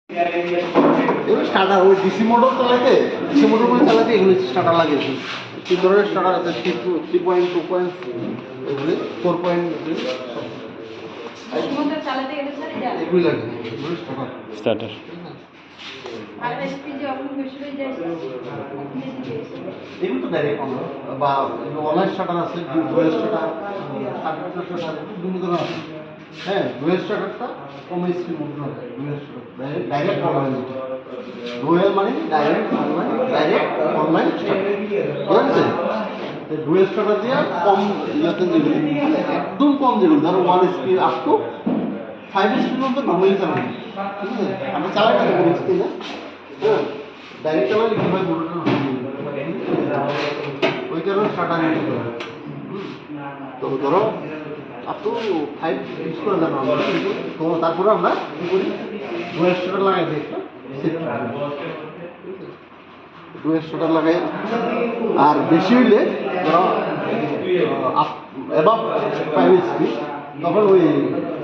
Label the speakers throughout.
Speaker 1: এগুলো স্টার্টার ওই DC motor চালাতে ডিসি মোটর করে চালাতে এগুলো স্টার্টার লাগিয়েছে। 3 ধরনের স্টার্টার আছে, 3.2 এগুলি 4. এগুলি লাগে এগুলো
Speaker 2: স্টার্টার।
Speaker 1: এগুলো তো ডাইরেক্ট অন বা অনলাইন স্টার্টার আছে, ডুয়েল স্টার্টার, বিভিন্ন ধরনের আছে। হ্যাঁ, ডুয়েল স্টার্টারটা কম স্পিড মোটর লাগে, dual starter direct online. Dual মানে ডাইরেক্ট অনলাইন স্টার্টার, ঠিক আছে? ডুয়েল স্টার্টার দিয়ে কম ইয়াতে যেগুলো একদম কম যেগুলো ধরো 1 স্পিড আপ টু 5 স্পিড পর্যন্ত নর্মালি চালানো, ঠিক আছে? আমরা চালাই না কোনো স্পিডে, হ্যাঁ, ডাইরেক্ট চালালে কি হয় মোটরটা ওই কারণে স্টার্টার ইউজ করা হয়। তো ধরো আপ টু 5 ইউজ করা যায় না, তো তারপরে আমরা কী করি, ডুয়েল স্টার্টার লাগাই দিই, একটা ডুয়েল স্টার্টার লাগাই। আর বেশি হইলে ধরো অ্যাবাভ 5 স্পিড তখন ওই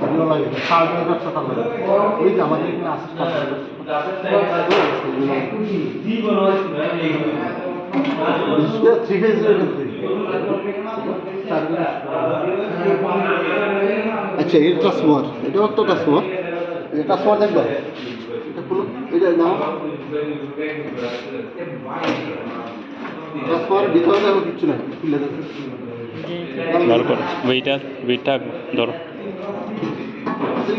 Speaker 1: এগুলো লাগে, সার্ভিসের স্টার্টার লাগে, ওই যে আমাদের এখানে আছে স্টার্টার। থ্রি ফেজ আচ্ছা, এর ট্রান্সফর্মার, এটাও একটা ট্রান্সফর্মার। ট্রান্সফর্মার দেখবে, এটা খুলো, এটা নাও। ট্রান্সফর্মার ভিতরে দেখো কিচ্ছু নাই, খুলে দেখো
Speaker 2: দরকার ওইটা ধরো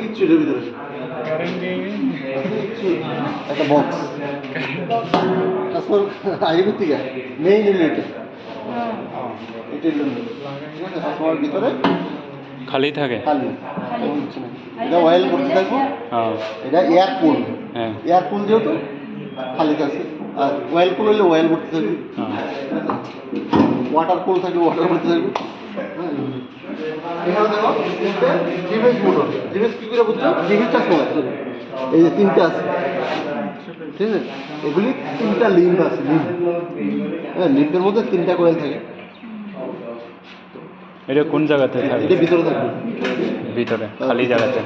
Speaker 1: কিচ্ছু এটার ভিতরে, একটা বক্স ট্রান্সফর্মার আগে থেকে নেই নিলে এটা ট্রান্সফর্মার ভিতরে
Speaker 2: খালি থাকে।
Speaker 1: খালি, কিচ্ছু নেই। এটা অয়েল করতে থাকবো, এটা এয়ার কুল, এয়ার কুল যেহেতু খালিতে আছে, আর অয়েল কুল হলে অয়েল করতে থাকবে, ওয়াটার কুল থাকবে ওয়াটার করতে থাকবে। এখানে দেখো ডিভাইস মোটর, ডিভাইস কী করে বুঝছো, ডিভাইসটা সময় এই যে 3টে আছে, ঠিক আছে? এগুলি 3টা লিম্ব আছে, হ্যাঁ, লিম্বের মধ্যে 3টা কয়েল থাকে।
Speaker 2: এটা কোন জায়গাতে থাকে?
Speaker 1: এটা ভিতরে থাকবে,
Speaker 2: ভিতরে খালি জায়গাতে।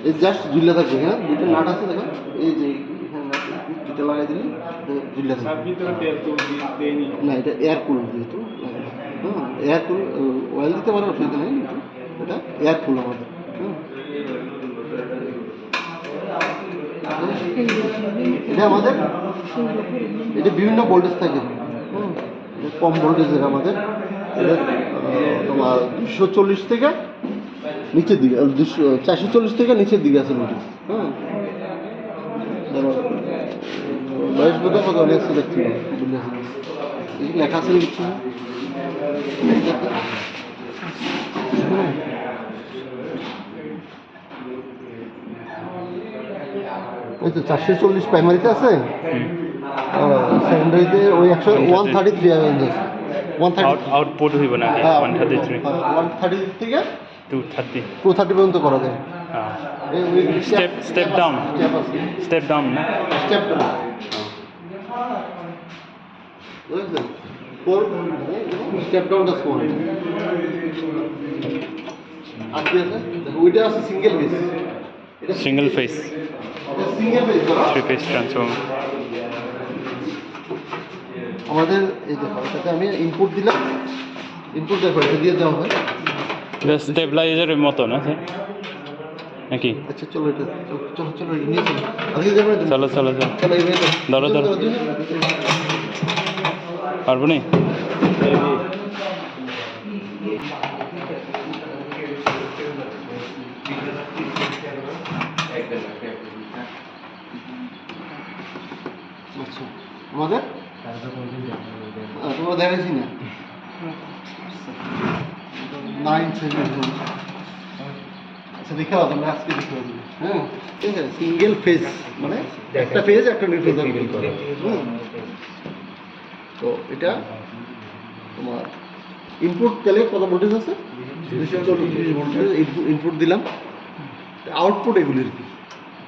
Speaker 1: এই জাস্ট ঝুলে থাকবে, হ্যাঁ, দুটো নাট আছে দেখো, এই যে এখানে দুটো লাগাই দিলে ঝুলে থাকবে। না, এটা এয়ার কুল যেহেতু, হ্যাঁ, এয়ার কুল অয়েল দিতে পারে, অসুবিধা নেই, কিন্তু এটা এয়ার কুল আমাদের। এটা আমাদের, এটা বিভিন্ন ভোল্টেজ থাকে, কম ভোল্টেজের আমাদের, এটা তোমার 240 থেকে নিচের দিকে, 440 থেকে নিচের দিকে আছে ভোল্টেজ, হ্যাঁ। ধরো বয়স বোধ কত দেখছি দেখছি লেখা আছে কিছু, এই তো 440 প্রাইমারিতে আছে, সেকেন্ডারিতে ওই 133
Speaker 2: আউটপুট হইব না 133
Speaker 1: থেকে
Speaker 2: 230
Speaker 1: পর্যন্ত করা যায়।
Speaker 2: স্টেপ ডাউন না
Speaker 1: স্টেপ ডাউন স্টেপ ডাউনটা ফোন আছে, ওইটা আছে single phase,
Speaker 2: single phase,
Speaker 1: single phase
Speaker 2: 3 phase transformer.
Speaker 1: আমাদের এই দেখো, এটাতে আমি ইনপুট দিলাম, ইনপুট দেখো এটা দিয়ে দেওয়া হয়,
Speaker 2: এটা স্টেবিলাইজারের মতো না স্যার নাকি?
Speaker 1: আচ্ছা চলো এটা চলো নিয়ে চলো, আজকে যাবে না,
Speaker 2: চলো ধরো পারবো নি?
Speaker 1: আচ্ছা, আমাদের তোমরা দেখাইছি না 9 আচ্ছা, দেখে পাবো আমরা আজকে দেখে পাবো, হ্যাঁ, ঠিক আছে? সিঙ্গেল ফেজ মানে একটা ফেজ একটা নিউট্রাল থাকবে, তো এটা তোমার ইনপুট তাহলে কত ভোল্টেজ আছে, 240 ভোল্টেজ ইনপুট দিলাম, আউটপুট এগুলির কি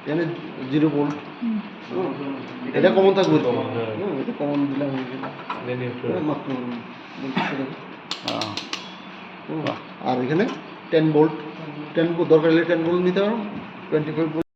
Speaker 1: এখানে 0 ভোল্ট, এটা কমন থাকবে, এটা কমন দিলাম মাত্র, আর এখানে 10 ভোল্ট দরকার হলে 10 ভোল্ট নিতে পারো, 25 ভোল্ট